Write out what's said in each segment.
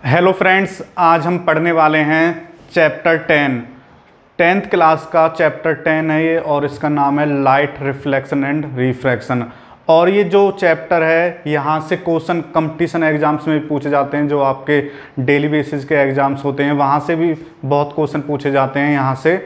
Hello friends, आज हम पढ़ने वाले हैं चैप्टर 10th क्लास का चैप्टर 10 है ये, और इसका नाम है लाइट रिफ्लेक्शन एंड रिफ्रैक्शन। और ये जो चैप्टर है यहाँ से क्वेश्चन कंपटीशन एग्जाम्स में भी पूछे जाते हैं, जो आपके डेली बेसिस के एग्जाम्स होते हैं वहाँ से भी बहुत क्वेश्चन पूछे जाते हैं यहाँ से।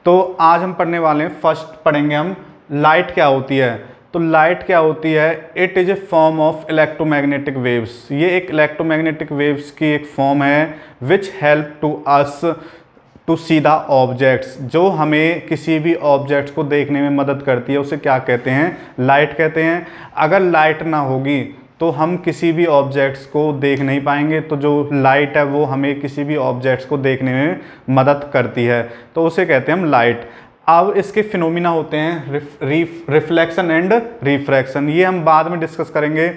तो आज हम पढ़ने वाले हैं, फर्स्ट पढ़ेंगे हम लाइट क्या होती है। तो लाइट क्या होती है? It is a form of electromagnetic waves. ये एक इलेक्ट्रोमैग्नेटिक वेव्स की एक फॉर्म है which help to us to see the objects, जो हमें किसी भी ऑब्जेक्ट्स को देखने में मदद करती है। उसे क्या कहते हैं? लाइट कहते हैं। अगर लाइट ना होगी तो हम किसी भी ऑब्जेक्ट्स को देख नहीं पाएंगे। तो जो लाइट है वो हमें किसी भी ऑब्जेक्ट्स को देखने में मदद करती है, तो उसे कहते हैं हम लाइट। अब इसके फिनोमिना होते हैं रिफ्लेक्शन एंड रिफ्रैक्शन, ये हम बाद में डिस्कस करेंगे।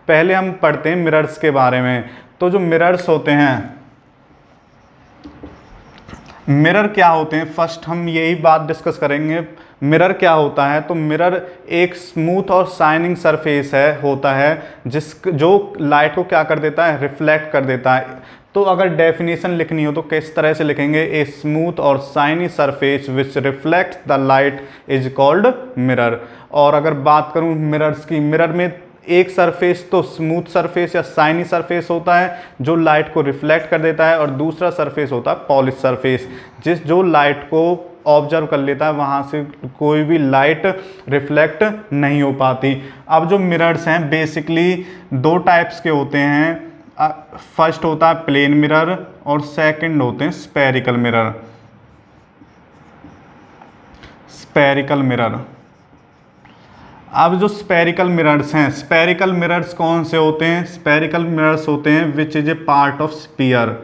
पहले हम पढ़ते हैं मिरर्स के बारे में। तो जो मिरर्स होते हैं, मिरर क्या होते हैं, फर्स्ट हम यही बात डिस्कस करेंगे। मिरर क्या होता है? तो मिरर एक स्मूथ और शाइनिंग सरफेस होता है जो लाइट को क्या कर देता है? रिफ्लेक्ट कर देता है। तो अगर डेफिनेशन लिखनी हो तो किस तरह से लिखेंगे? ए स्मूथ और shiny surface which reflects the light is called mirror. और अगर बात करूं मिरर्स की, मिरर में एक सरफेस तो स्मूथ सरफेस या शाइनी सरफेस होता है जो लाइट को रिफ्लेक्ट कर देता है, और दूसरा सरफेस होता है पॉलिश सरफेस जो लाइट को ऑब्जर्व कर लेता है, वहाँ से कोई भी लाइट रिफ्लेक्ट नहीं हो पाती। अब जो मिरर्स हैं बेसिकली दो टाइप्स के होते हैं। फर्स्ट होता है प्लेन मिरर और सेकंड होते हैं स्फेरिकल मिरर। स्फेरिकल मिरर, अब जो स्फेरिकल मिरर्स हैं, स्फेरिकल मिरर्स कौन से होते हैं? स्फेरिकल मिरर्स होते हैं which is a part of sphere,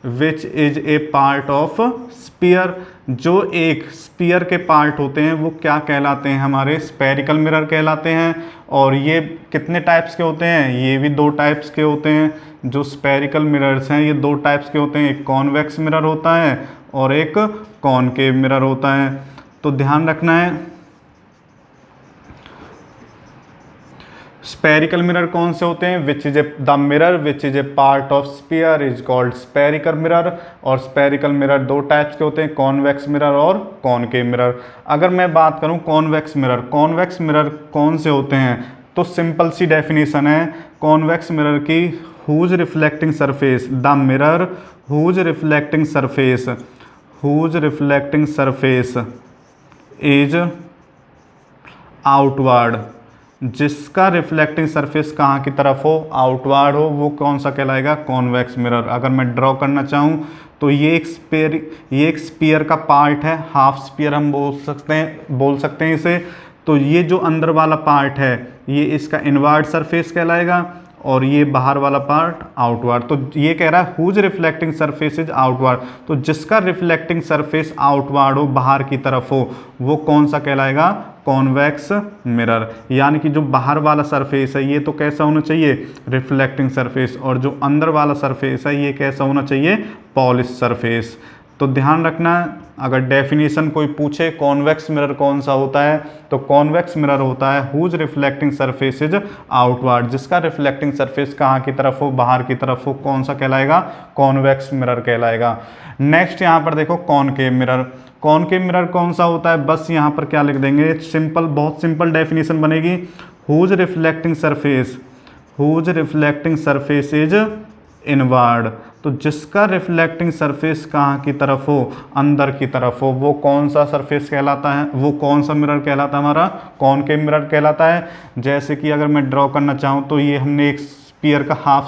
which is a part of sphere. जो एक स्पीयर के पार्ट होते हैं वो क्या कहलाते हैं? हमारे स्फेरिकल मिरर कहलाते हैं। और ये कितने टाइप्स के होते हैं? ये भी दो टाइप्स के होते हैं। जो स्फेरिकल मिरर्स हैं ये दो टाइप्स के होते हैं, एक कॉन्वेक्स मिरर होता है और एक कॉनकेव मिरर होता है। तो ध्यान रखना है, स्फेरिकल मिरर कौन से होते हैं? Which is a the mirror which is a part of sphere is called spherical mirror. और स्फेरिकल मिरर दो टाइप्स के होते हैं, कॉन्वेक्स मिरर और कॉनकेव मिरर। अगर मैं बात करूं कॉन्वेक्स मिरर, कॉन्वेक्स मिरर कौन से होते हैं? तो सिंपल सी डेफिनेशन है कॉन्वेक्स मिरर की, whose reflecting surface, the mirror whose reflecting surface is outward, जिसका रिफ्लेक्टिंग सरफेस कहाँ की तरफ हो? आउटवर्ड हो, वो कौन सा कहलाएगा? Convex mirror. अगर मैं ड्रॉ करना चाहूँ तो ये एक स्पीयर का पार्ट है, हाफ स्पीयर हम बोल सकते हैं इसे। तो ये जो अंदर वाला पार्ट है ये इसका इनवर्ड सरफेस कहलाएगा, और ये बाहर वाला पार्ट आउटवर्ड। तो ये कह रहा है whose reflecting surface is outward, तो जिसका रिफ्लेक्टिंग सरफेस आउटवर्ड हो, बाहर की तरफ हो, वो कौन सा कहलाएगा? Convex mirror. यानी कि जो बाहर वाला सरफेस है ये तो कैसा होना चाहिए? रिफ्लेक्टिंग सरफेस, और जो अंदर वाला सरफेस है ये कैसा होना चाहिए? Polish surface. तो ध्यान रखना, अगर डेफिनेशन कोई पूछे कॉन्वेक्स मिरर कौन सा होता है, तो कॉन्वेक्स मिरर होता है whose reflecting surface is outward, जिसका रिफ्लेक्टिंग सरफेस कहाँ की तरफ हो? बाहर की तरफ हो, कौन सा कहलाएगा? कॉन्वेक्स मिरर कहलाएगा। नेक्स्ट यहाँ पर देखो कॉनकेव मिरर। कॉनकेव मिरर कौन सा होता है? बस यहाँ पर क्या लिख देंगे, सिंपल, बहुत सिंपल डेफिनेशन बनेगी, whose reflecting surface is inward. तो जिसका रिफ्लेक्टिंग सरफेस कहाँ की तरफ हो? अंदर की तरफ हो, वो कौन सा सरफेस कहलाता है? वो कौन सा मिरर कहलाता है? हमारा कॉनकेव मिरर कहलाता है। जैसे कि अगर मैं ड्रॉ करना चाहूँ तो ये हमने एक स्पीयर का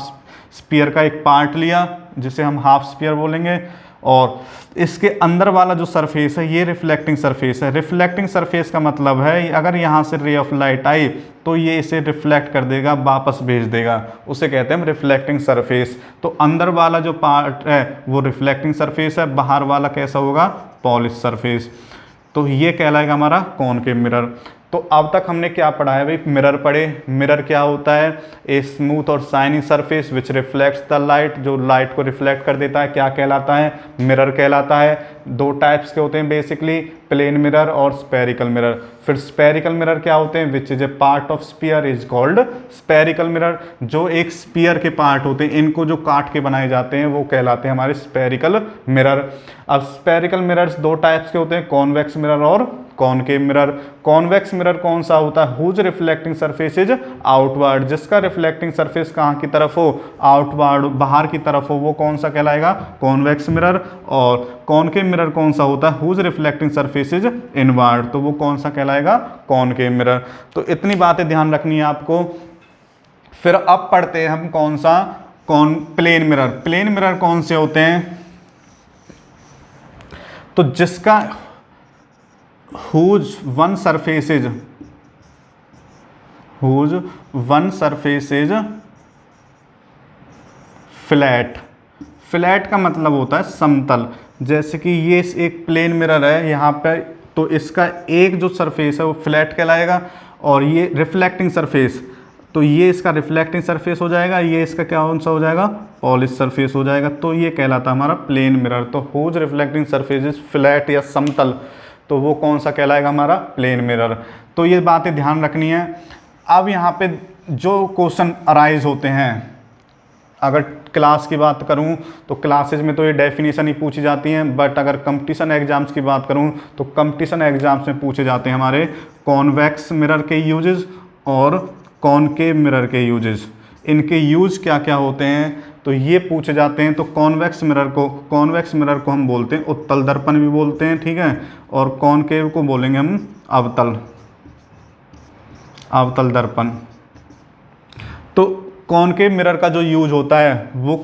स्पीयर का एक पार्ट लिया जिसे हम हाफ स्पीयर बोलेंगे, और इसके अंदर वाला जो सरफेस है ये रिफ्लेक्टिंग सरफेस है। रिफ्लेक्टिंग सरफेस का मतलब है अगर यहाँ से रे ऑफ लाइट आई तो ये इसे रिफ्लेक्ट कर देगा, वापस भेज देगा, उसे कहते हैं हम रिफ्लेक्टिंग सरफेस। तो अंदर वाला जो पार्ट है वो रिफ्लेक्टिंग सरफेस है, बाहर वाला कैसा होगा? Polish surface. तो ये कहलाएगा हमारा कॉनकेव मिरर। तो अब तक हमने क्या पढ़ा है भाई? मिरर पढ़े। मिरर क्या होता है? ए स्मूथ और shiny surface which reflects the light, जो लाइट को रिफ्लेक्ट कर देता है, क्या कहलाता है? मिरर कहलाता है। दो टाइप्स के होते हैं बेसिकली, प्लेन मिरर और स्पेरिकल मिरर। फिर स्पेरिकल मिरर क्या होते हैं, which is a part of sphere is called spherical mirror. जो एक स्पीयर के पार्ट होते हैं, इनको जो काट के बनाए जाते हैं वो कहलाते हैं हमारे स्पेरिकल मिरर। अब स्पेरिकल मिरर्स दो टाइप्स के होते हैं, कॉन्वेक्स मिरर और कॉनकेव मिरर। कॉन्वेक्स मिरर कौन सा होता है, whose reflecting surface is outward, जिसका रिफ्लेक्टिंग सरफेस कहाँ की तरफ हो, आउटवर्ड, बाहर की तरफ हो, वो कौन सा कहलाएगा, कॉन्वेक्स मिरर। और कॉनकेव मिरर कौन सा होता है, whose reflecting surface is inward, तो वो कौन सा कहलाएगा, कॉनकेव मिरर। तो इतनी बातें ध्यान रखनी है आपको। फिर अब पढ़ते हैं हम कौन सा, प्लेन मिरर। प्लेन मिरर कौन से होते हैं, तो जिसका whose one surface is flat. Flat का मतलब होता है समतल। जैसे कि ये एक प्लेन मिरर है यहाँ पे, तो इसका एक जो सरफेस है वो फ्लैट कहलाएगा, और ये रिफ्लेक्टिंग सरफेस, तो ये इसका रिफ्लेक्टिंग सरफेस हो जाएगा, ये इसका क्या कौन सा हो जाएगा, पॉलिश सरफेस हो जाएगा। तो ये कहलाता है हमारा प्लेन मिरर। तो whose reflecting surface is flat या समतल, तो वो कौन सा कहलाएगा, हमारा प्लेन मिरर। तो ये बातें ध्यान रखनी है। अब यहाँ पे जो क्वेश्चन अराइज होते हैं, अगर क्लास की बात करूँ तो क्लासेज में तो ये डेफिनेशन ही पूछी जाती हैं, बट अगर कंपटीशन एग्जाम्स की बात करूँ तो कंपटीशन एग्जाम्स में पूछे जाते हैं हमारे कॉन्वेक्स मिरर के यूजेस और कॉनकेव मिरर के यूजेस। इनके यूज क्या क्या होते हैं तो ये पूछे जाते हैं। तो कॉन्वेक्स मिरर को हम बोलते हैं उत्तल दर्पण भी बोलते हैं, ठीक है, और कॉनकेव को बोलेंगे हम अवतल दर्पण। तो कॉनकेव मिरर का जो यूज होता है वो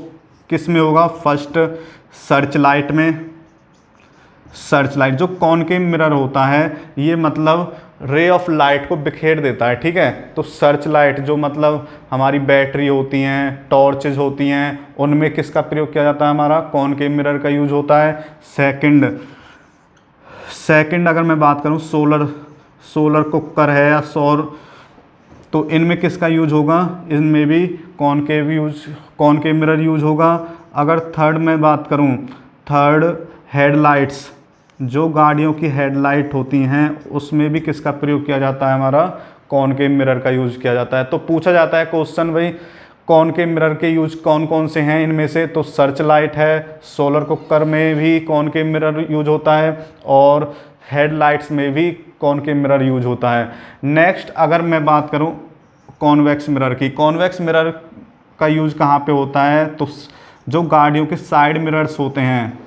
किस में होगा, फर्स्ट सर्च लाइट में। सर्च लाइट, जो कॉनकेव मिरर होता है ये मतलब रे ऑफ लाइट को बिखेर देता है, ठीक है। तो सर्च लाइट जो मतलब हमारी बैटरी होती हैं, टॉर्चेज होती हैं, उनमें किसका प्रयोग किया जाता है, हमारा कॉनकेव मिरर का यूज होता है। सेकंड अगर मैं बात करूं सोलर कुकर है या सौर, तो इनमें किसका यूज होगा, इनमें भी कॉनकेव मिरर यूज होगा। अगर थर्ड में बात करूं, हेडलाइट्स, जो गाड़ियों की हेडलाइट होती हैं उसमें भी किसका प्रयोग किया जाता है, हमारा कॉनकेव मिरर का यूज किया जाता है। तो पूछा जाता है क्वेश्चन, भाई कॉनकेव मिरर के यूज कौन कौन से हैं इनमें से, तो सर्च लाइट है, सोलर कुकर में भी कॉनकेव मिरर यूज होता है, और हेडलाइट्स में भी कॉनकेव मिरर यूज होता है। नेक्स्ट अगर मैं बात करूं कॉन्वेक्स मिरर की, कॉन्वेक्स मिरर का यूज कहाँ पे होता है, तो जो गाड़ियों के साइड मिरर्स होते हैं,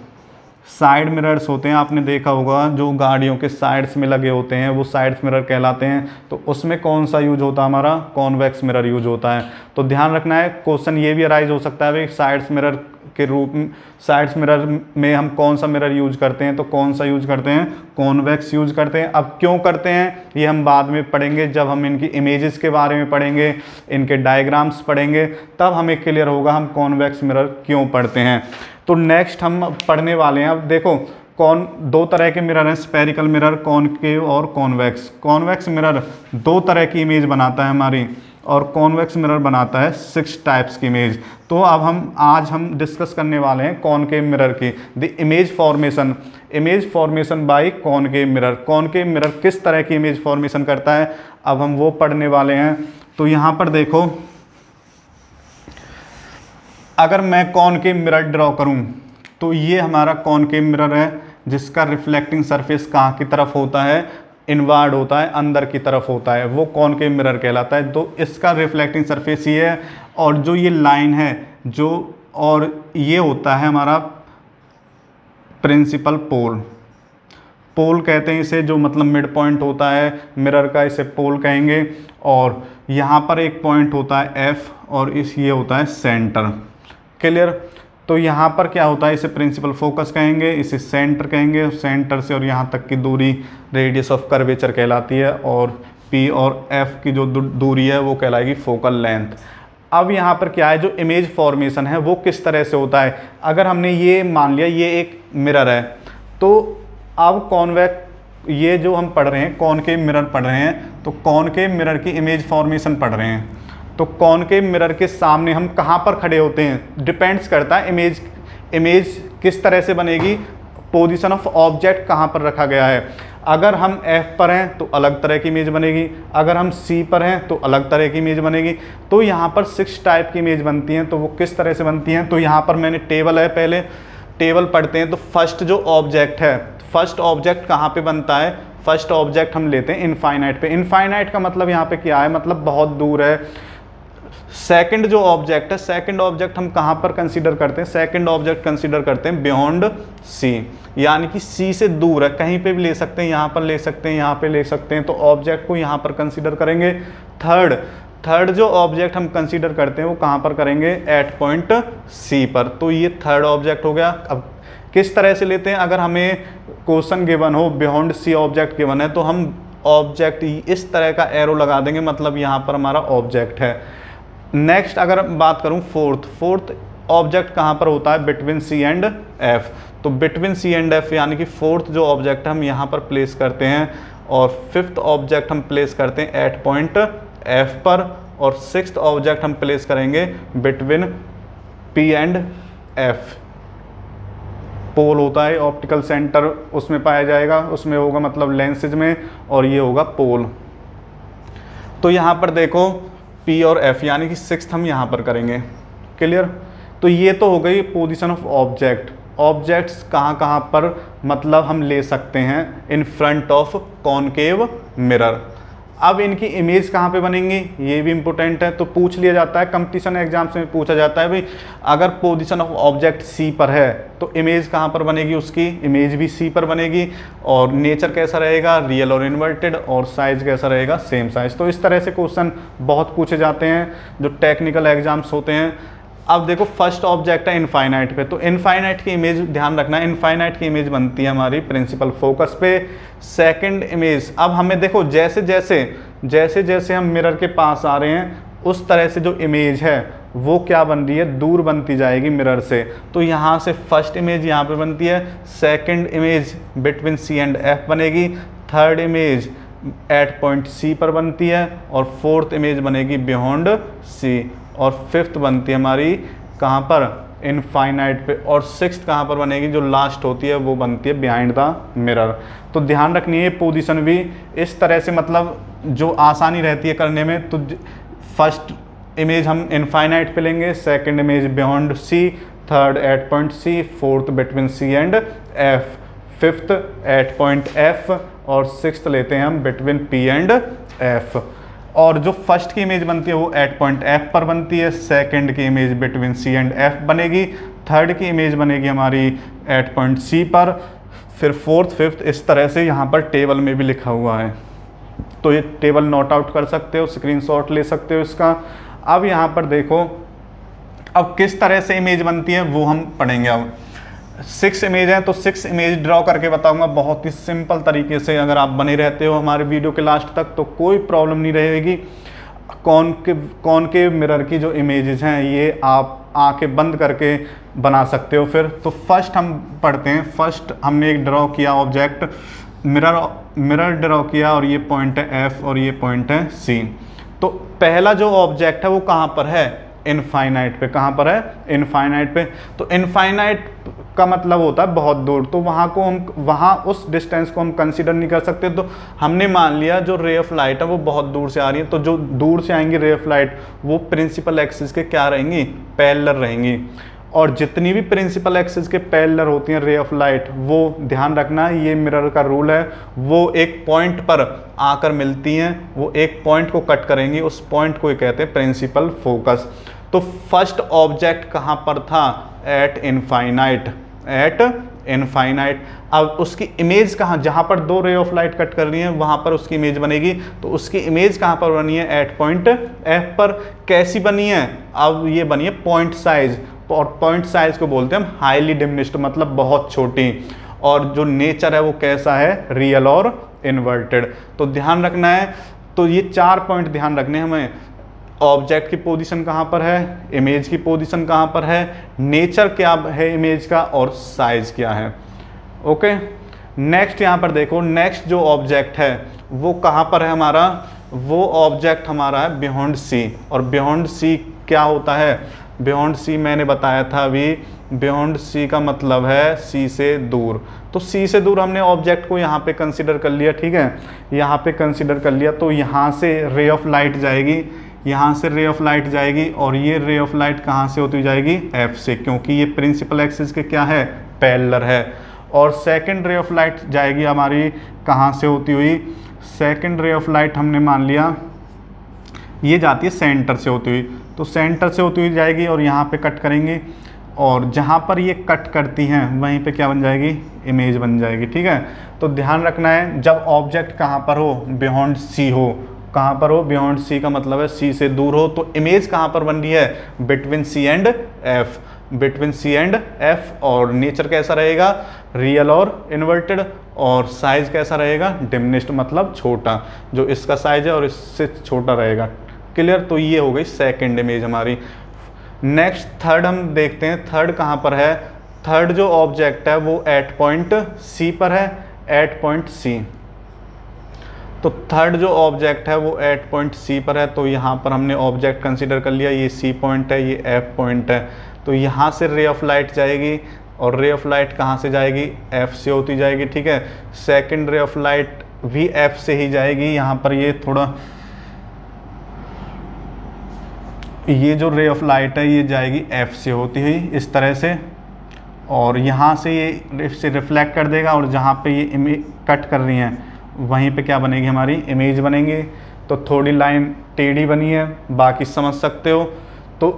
आपने देखा होगा जो गाड़ियों के साइड्स में लगे होते हैं वो साइड्स मिरर कहलाते हैं। तो उसमें कौन सा यूज होता है, हमारा कॉन्वेक्स मिरर यूज होता है। तो ध्यान रखना है, क्वेश्चन ये भी अराइज हो सकता है भाई साइड्स मिरर के रूप में, साइड्स मिरर में हम कौन सा मिरर यूज करते हैं, तो कौन सा यूज करते हैं, कॉन्वेक्स यूज करते हैं। अब क्यों करते हैं ये हम बाद में पढ़ेंगे, जब हम इनकी इमेजेस के बारे में पढ़ेंगे, इनके डायग्राम्स पढ़ेंगे, तब हमें क्लियर होगा हम कॉन्वेक्स मिरर क्यों पढ़ते हैं। तो नेक्स्ट हम पढ़ने वाले हैं, अब देखो दो तरह के मिरर हैं, स्पेरिकल मिरर, कॉनकेव और कॉन्वेक्स। कॉन्वेक्स मिरर दो तरह की इमेज बनाता है हमारी, और कॉन्वेक्स मिरर बनाता है 6 टाइप्स की इमेज। तो अब आज हम डिस्कस करने वाले हैं कॉनकेव मिरर की, the image formation by concave mirror. Concave mirror किस तरह की इमेज फॉर्मेशन करता है, अब हम वो पढ़ने वाले हैं। तो यहाँ पर देखो, अगर मैं कॉनकेव मिरर ड्रॉ करूं तो ये हमारा कॉनकेव मिरर है, जिसका रिफ्लेक्टिंग सरफेस कहाँ की तरफ होता है, इनवर्ड होता है, अंदर की तरफ होता है, वो कॉनकेव मिरर कहलाता है। तो इसका रिफ्लेक्टिंग सरफेस ये है, और जो ये लाइन है और ये होता है हमारा प्रिंसिपल पोल कहते हैं इसे, जो मतलब मिड पॉइंट होता है मिरर का, इसे पोल कहेंगे। और यहाँ पर एक पॉइंट होता है एफ, और ये होता है सेंटर। क्लियर। तो यहाँ पर क्या होता है, इसे प्रिंसिपल फोकस कहेंगे, इसे सेंटर कहेंगे, सेंटर से और यहाँ तक की दूरी रेडियस ऑफ कर्वेचर कहलाती है, और पी और एफ की जो दूरी है वो कहलाएगी फोकल लेंथ। अब यहाँ पर क्या है, जो इमेज फॉर्मेशन है वो किस तरह से होता है। अगर हमने ये मान लिया ये एक मिरर है, तो अब ये जो हम पढ़ रहे हैं कॉनकेव मिरर पढ़ रहे हैं, तो कॉनकेव मिरर की इमेज फॉर्मेशन पढ़ रहे हैं। तो कॉनकेव मिरर के सामने हम कहाँ पर खड़े होते हैं, डिपेंड्स करता है इमेज किस तरह से बनेगी। पोजीशन ऑफ ऑब्जेक्ट कहाँ पर रखा गया है। अगर हम F पर हैं तो अलग तरह की इमेज बनेगी, अगर हम C पर हैं तो अलग तरह की इमेज बनेगी। तो यहाँ पर 6 टाइप की इमेज बनती हैं। तो वो किस तरह से बनती हैं, तो यहाँ पर मैंने टेबल है, पहले टेबल पढ़ते हैं। तो फर्स्ट जो ऑब्जेक्ट है, फर्स्ट ऑब्जेक्ट कहाँ पे बनता है, फर्स्ट ऑब्जेक्ट हम लेते हैं इनफाइनाइट पे। इनफाइनाइट का मतलब यहाँ पे क्या है, मतलब बहुत दूर है। सेकंड जो ऑब्जेक्ट है, सेकंड ऑब्जेक्ट हम कहाँ पर कंसीडर करते हैं, सेकंड ऑब्जेक्ट कंसीडर करते हैं बियॉन्ड सी, यानी कि सी से दूर है, कहीं पे भी ले सकते हैं, यहाँ पर ले सकते हैं, यहाँ पे ले सकते हैं। तो ऑब्जेक्ट को यहाँ पर कंसीडर करेंगे। थर्ड जो ऑब्जेक्ट हम कंसीडर करते हैं वो कहाँ पर करेंगे, एट पॉइंट सी पर। तो ये थर्ड ऑब्जेक्ट हो गया। अब किस तरह से लेते हैं, अगर हमें क्वेश्चन गिवन हो, बियॉन्ड सी ऑब्जेक्ट गिवन है, तो हम ऑब्जेक्ट इस तरह का एरो लगा देंगे, मतलब यहाँ पर हमारा ऑब्जेक्ट है। नेक्स्ट अगर बात करूँ फोर्थ ऑब्जेक्ट कहाँ पर होता है, बिटवीन सी एंड एफ। तो बिटवीन सी एंड एफ यानी कि फोर्थ जो ऑब्जेक्ट है हम यहाँ पर प्लेस करते हैं, और फिफ्थ ऑब्जेक्ट हम प्लेस करते हैं एट पॉइंट एफ पर, और सिक्स्थ ऑब्जेक्ट हम प्लेस करेंगे बिटवीन पी एंड एफ। पोल होता है ऑप्टिकल सेंटर, उसमें पाया जाएगा, उसमें होगा मतलब लेंसेज में, और ये होगा पोल। तो यहाँ पर देखो P और F यानी कि सिक्स्थ हम यहाँ पर करेंगे। क्लियर। तो ये तो हो गई पोजीशन ऑफ ऑब्जेक्ट। ऑब्जेक्ट्स कहाँ कहाँ पर मतलब हम ले सकते हैं, in front of concave mirror. अब इनकी इमेज कहाँ पे बनेंगी, ये भी इंपॉर्टेंट है। तो पूछ लिया जाता है, कंपटीशन एग्जाम्स में पूछा जाता है भाई, अगर पोजीशन ऑफ ऑब्जेक्ट सी पर है तो इमेज कहाँ पर बनेगी, उसकी इमेज भी सी पर बनेगी, और नेचर कैसा रहेगा, रियल और इन्वर्टेड, और साइज कैसा रहेगा, सेम साइज। तो इस तरह से क्वेश्चन बहुत पूछे जाते हैं जो टेक्निकल एग्जाम्स होते हैं। अब देखो फर्स्ट ऑब्जेक्ट है इनफाइनाइट पे, तो इनफाइनाइट की इमेज ध्यान रखना, इनफाइनाइट की इमेज बनती है हमारी प्रिंसिपल फोकस पे। सेकंड इमेज, अब हमें देखो जैसे जैसे हम मिरर के पास आ रहे हैं, उस तरह से जो इमेज है वो क्या बन रही है, दूर बनती जाएगी मिरर से। तो यहाँ से फर्स्ट इमेज यहाँ पे बनती है, second image between C and F बनेगी, third image at point C पर बनती है, और फोर्थ इमेज बनेगी बियॉन्ड सी, और फिफ्थ बनती है हमारी कहाँ पर, इनफाइनाइट पे, और सिक्स्थ कहाँ पर बनेगी, जो लास्ट होती है वो बनती है बिहाइंड द मिरर। तो ध्यान रखनी है पोजीशन भी इस तरह से, मतलब जो आसानी रहती है करने में। तो फर्स्ट इमेज हम इनफाइनाइट पे लेंगे, second image beyond C, third at point C, fourth between C and F, fifth at point F, और सिक्स्थ लेते हैं हम बिटवीन पी एंड एफ। और जो फर्स्ट की इमेज बनती है वो एट पॉइंट एफ पर बनती है, सेकंड की image between C and F बनेगी, थर्ड की इमेज बनेगी हमारी एट पॉइंट सी पर, फिर फोर्थ फिफ्थ, इस तरह से यहाँ पर टेबल में भी लिखा हुआ है। तो ये टेबल नोट आउट कर सकते हो, स्क्रीनशॉट ले सकते हो इसका। अब यहाँ पर देखो, अब किस तरह से इमेज बनती है वो हम पढ़ेंगे। अब 6 इमेज हैं, तो 6 इमेज ड्रॉ करके बताऊंगा बहुत ही सिंपल तरीके से। अगर आप बने रहते हो हमारे वीडियो के लास्ट तक तो कोई प्रॉब्लम नहीं रहेगी। कॉनकेव मिरर की जो इमेजेस हैं ये आप आंखें बंद करके बना सकते हो फिर। तो फर्स्ट हम पढ़ते हैं। फर्स्ट हमने एक ड्रॉ किया ऑब्जेक्ट, मिरर ड्रॉ किया, और ये पॉइंट है एफ और ये पॉइंट है सी। तो पहला जो ऑब्जेक्ट है वो कहाँ पर है, इनफाइनाइट पे। कहाँ पर है, इनफाइनाइट पे। तो इनफाइनाइट का मतलब होता है बहुत दूर, तो वहाँ उस डिस्टेंस को हम कंसीडर नहीं कर सकते। तो हमने मान लिया जो रे ऑफ लाइट है वो बहुत दूर से आ रही है, तो जो दूर से आएंगी रे ऑफ लाइट वो प्रिंसिपल एक्सिस के क्या रहेंगी, पैरेलल रहेंगी। और जितनी भी प्रिंसिपल एक्सिस के पैरेलल होती हैं रे ऑफ लाइट, वो ध्यान रखना ये मिरर का रूल है, वो एक पॉइंट पर आकर मिलती हैं, वो एक पॉइंट को कट करेंगी, उस पॉइंट को कहते हैं प्रिंसिपल फोकस। तो फर्स्ट ऑब्जेक्ट कहाँ पर था, एट इनफाइनाइट, एट इनफाइनाइट। अब उसकी इमेज कहाँ, जहाँ पर 2 रे ऑफ लाइट कट कर रही है वहाँ पर उसकी इमेज बनेगी। तो उसकी इमेज कहाँ पर बनी है, एट पॉइंट एफ पर। कैसी बनी है, अब ये बनी है पॉइंट साइज, और पॉइंट साइज को बोलते हैं हम हाईली डिमिनिश्ड, मतलब बहुत छोटी। और जो नेचर है वो कैसा है, रियल और इन्वर्टेड। तो ध्यान रखना है। तो ये 4 पॉइंट ध्यान रखने हमें, ऑब्जेक्ट की पोजीशन कहाँ पर है, इमेज की पोजीशन कहाँ पर है, नेचर क्या है इमेज का, और साइज क्या है। ओके, नेक्स्ट यहाँ पर देखो, नेक्स्ट जो ऑब्जेक्ट है वो कहाँ पर है हमारा, वो ऑब्जेक्ट हमारा है बियॉन्ड सी। और बियॉन्ड सी क्या होता है, बियॉन्ड सी मैंने बताया था अभी, बियॉन्ड सी का मतलब है सी से दूर। तो सी से दूर हमने ऑब्जेक्ट को यहाँ पे कंसिडर कर लिया, ठीक है, यहाँ पे कंसिडर कर लिया। तो यहाँ से रे ऑफ लाइट जाएगी, यहाँ से रे ऑफ लाइट जाएगी, और ये रे ऑफ लाइट कहाँ से होती जाएगी, एफ से, क्योंकि ये प्रिंसिपल एक्सिस के क्या है, पैरेलल है। और सेकंड रे ऑफ लाइट जाएगी हमारी कहाँ से होती हुई, सेकंड रे ऑफ लाइट हमने मान लिया ये जाती है सेंटर से होती हुई, तो सेंटर से होती हुई जाएगी और यहाँ पे कट करेंगे, और जहाँ पर ये कट करती हैं वहीं पे क्या बन जाएगी, इमेज बन जाएगी, ठीक है। तो ध्यान रखना है जब ऑब्जेक्ट कहाँ पर हो, बियॉन्ड सी हो, कहाँ पर हो, बियॉन्ड सी का मतलब है सी से दूर हो, तो इमेज कहाँ पर बन रही है, between C and F, between C and F. और नेचर कैसा रहेगा, रियल और इन्वर्टेड, और साइज कैसा रहेगा, डिमिनिश्ड मतलब छोटा, जो इसका साइज है और इससे छोटा रहेगा, क्लियर। तो ये हो गई सेकंड इमेज हमारी। नेक्स्ट थर्ड हम देखते हैं, थर्ड कहाँ पर है, थर्ड जो ऑब्जेक्ट है वो एट पॉइंट सी पर है, एट पॉइंट सी। तो थर्ड जो ऑब्जेक्ट है वो एट पॉइंट सी पर है, तो यहाँ पर हमने ऑब्जेक्ट कंसीडर कर लिया, ये सी पॉइंट है, ये एफ पॉइंट है। तो यहाँ से रे ऑफ लाइट जाएगी, और रे ऑफ लाइट कहाँ से जाएगी, एफ से होती जाएगी, ठीक है। सेकंड रे ऑफ लाइट भी एफ से ही जाएगी, यहाँ पर ये थोड़ा, ये जो रे ऑफ लाइट है ये जाएगी एफ से होती हुई इस तरह से, और यहाँ से ये से रिफ्लेक्ट कर देगा, और जहाँ पे ये इमेज कट कर रही हैं वहीं पे क्या बनेगी, हमारी इमेज बनेंगे। तो थोड़ी लाइन टेढ़ी बनी है, बाकी समझ सकते हो। तो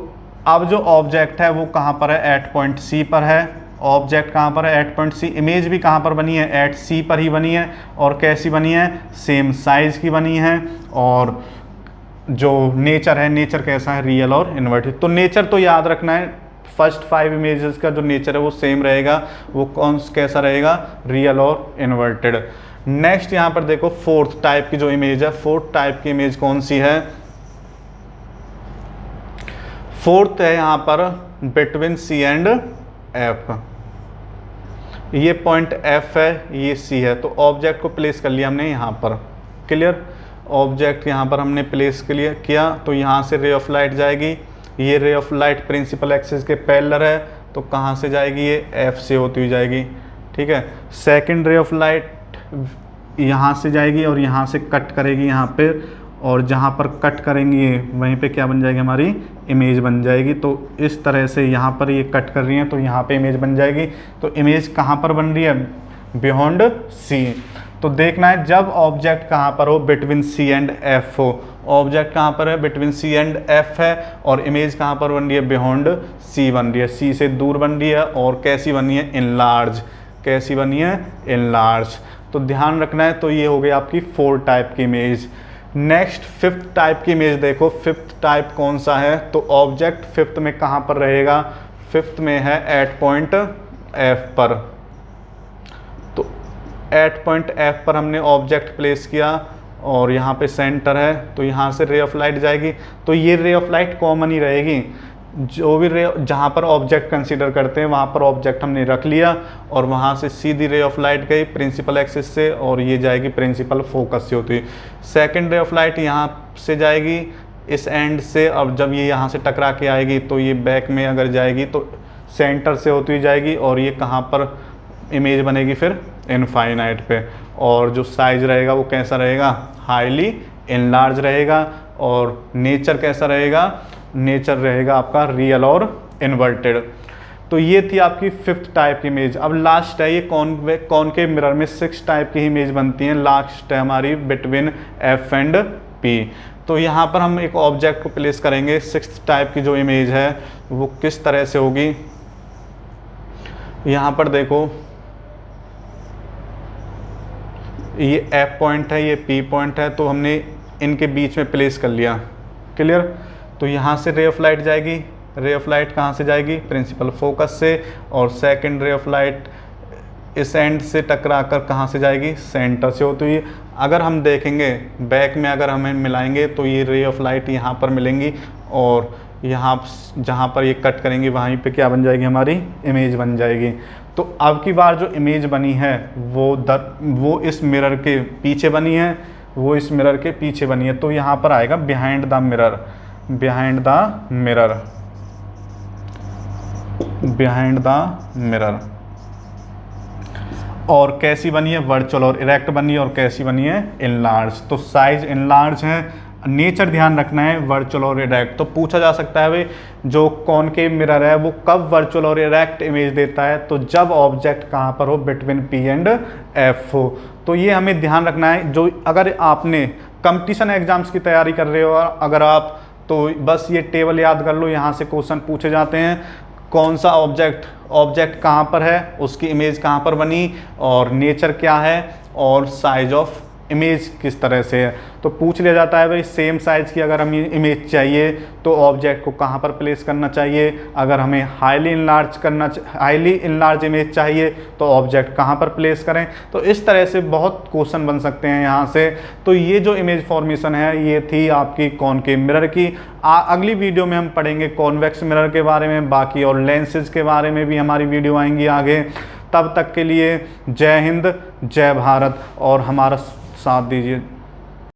अब जो ऑब्जेक्ट है वो कहाँ पर है, एट पॉइंट सी पर है, ऑब्जेक्ट कहाँ पर है, एट पॉइंट सी। इमेज भी कहाँ पर बनी है, एट सी पर ही बनी है, और कैसी बनी है, सेम साइज की बनी है। और जो नेचर है, नेचर कैसा है, रियल और इन्वर्टेड। तो नेचर तो याद रखना है, फर्स्ट 5 इमेजेस का जो नेचर है वो सेम रहेगा, वो कौन कैसा रहेगा, रियल और इन्वर्टेड। नेक्स्ट यहाँ पर देखो फोर्थ टाइप की जो इमेज है, फोर्थ टाइप की इमेज कौन सी है, फोर्थ है यहाँ पर बिटवीन सी एंड एफ। ये पॉइंट एफ है, ये सी है, तो ऑब्जेक्ट को प्लेस कर लिया हमने यहाँ पर, क्लियर। ऑब्जेक्ट यहाँ पर हमने प्लेस के लिए किया, तो यहाँ से रे ऑफ लाइट जाएगी, ये ray of light principal axis के पैरेलल है, तो कहाँ से जाएगी, ये एफ से होती हुई जाएगी, ठीक है। सेकंड रे ऑफ लाइट यहाँ से जाएगी और यहाँ से कट करेगी यहाँ पे, और जहाँ पर कट करेंगी वहीं पे क्या बन जाएगी, हमारी इमेज बन जाएगी। तो इस तरह से यहाँ पर ये कट कर रही हैं तो यहाँ पे इमेज बन जाएगी। तो इमेज कहाँ पर बन रही है, बियॉन्ड सी। तो देखना है जब ऑब्जेक्ट कहाँ पर हो, बिटवीन सी एंड एफ हो, ऑब्जेक्ट कहाँ पर है, बिटवीन सी एंड एफ है, और इमेज कहाँ पर बन रही है, बियॉन्ड सी बन रही है, सी से दूर बन रही है, और कैसी बनी है, इनलार्ज, कैसी बनी है, इनलार्ज। तो ध्यान रखना है। तो ये हो गई आपकी 4 टाइप की इमेज। नेक्स्ट 5th टाइप की इमेज देखो, 5th टाइप कौन सा है, तो ऑब्जेक्ट 5th में कहाँ पर रहेगा, 5th में है एट पॉइंट एफ पर। तो एट पॉइंट एफ पर हमने ऑब्जेक्ट प्लेस किया, और यहाँ पे सेंटर है, तो यहाँ से रे ऑफ लाइट जाएगी। तो ये रे ऑफ लाइट कॉमन ही रहेगी, जो भी रे जहाँ पर ऑब्जेक्ट कंसीडर करते हैं वहाँ पर ऑब्जेक्ट हमने रख लिया, और वहाँ से सीधी रे ऑफ लाइट गई प्रिंसिपल एक्सिस से, और ये जाएगी प्रिंसिपल फोकस से होती है। सेकंड रे ऑफ लाइट यहाँ से जाएगी इस एंड से, अब जब ये यहाँ से टकरा के आएगी तो ये बैक में अगर जाएगी तो सेंटर से होती हुई जाएगी, और ये कहाँ पर इमेज बनेगी फिर, इनफाइनाइट पे। और जो साइज रहेगा वो कैसा रहेगा, हाईली इनलार्ज रहेगा। और नेचर कैसा रहेगा, नेचर रहेगा आपका रियल और इन्वर्टेड। तो ये थी आपकी 5th टाइप की इमेज। अब लास्ट है ये कॉनकेव मिरर में 6 टाइप की इमेज बनती हैं। लास्ट है हमारी बिटवीन एफ एंड पी। तो यहाँ पर हम एक ऑब्जेक्ट को प्लेस करेंगे। 6th टाइप की जो इमेज है वो किस तरह से होगी, यहाँ पर देखो ये एफ पॉइंट है, ये पी पॉइंट है, तो हमने इनके बीच में प्लेस कर लिया, क्लियर। तो यहाँ से रे ऑफ लाइट जाएगी, रे ऑफ लाइट कहाँ से जाएगी, प्रिंसिपल फोकस से, और सेकंड रे ऑफ लाइट इस एंड से टकरा कर कहाँ से जाएगी, सेंटर से होती हुई। अगर हम देखेंगे बैक में अगर हमें मिलाएंगे तो ये रे ऑफ लाइट यहाँ पर मिलेंगी, और यहाँ जहाँ पर ये कट करेंगे वहीं पे क्या बन जाएगी, हमारी इमेज बन जाएगी। तो अब की बार जो इमेज बनी है वो इस मिरर के पीछे बनी है, वो इस मिरर के पीछे बनी है। तो यहाँ पर आएगा behind the mirror, behind the mirror, behind the mirror. और कैसी बनी है, वर्चुअल और इरेक्ट बनी है, और कैसी बनी है, इनलार्ज। तो साइज इनलार्ज है, नेचर ध्यान रखना है, वर्चुअल और इरेक्ट। तो पूछा जा सकता है भाई जो कॉनकेव मिरर है वो कब वर्चुअल और इरेक्ट इमेज देता है, तो जब ऑब्जेक्ट कहाँ पर हो, बिटवीन पी एंड एफ हो। तो ये हमें ध्यान रखना है। जो अगर आपने कंपटीशन एग्जाम्स की तैयारी कर रहे हो अगर आप, तो बस ये टेबल याद कर लो, यहाँ से क्वेश्चन पूछे जाते हैं। कौन सा ऑब्जेक्ट कहाँ पर है, उसकी इमेज कहाँ पर बनी, और नेचर क्या है, और साइज ऑफ इमेज किस तरह से है। तो पूछ लिया जाता है भाई सेम साइज़ की अगर हमें इमेज चाहिए तो ऑब्जेक्ट को कहाँ पर प्लेस करना चाहिए, अगर हमें हाईली इनलार्ज इमेज चाहिए तो ऑब्जेक्ट कहाँ पर प्लेस करें। तो इस तरह से बहुत क्वेश्चन बन सकते हैं यहाँ से। तो ये जो इमेज फॉर्मेशन है ये थी आपकी कॉनकेव मिरर की। अगली वीडियो में हम पढ़ेंगे कॉन्वेक्स मिरर के बारे में, बाकी और लेंसेज के बारे में भी हमारी वीडियो आएंगी आगे। तब तक के लिए जय हिंद, जय भारत, और हमारा साथ दीजिए।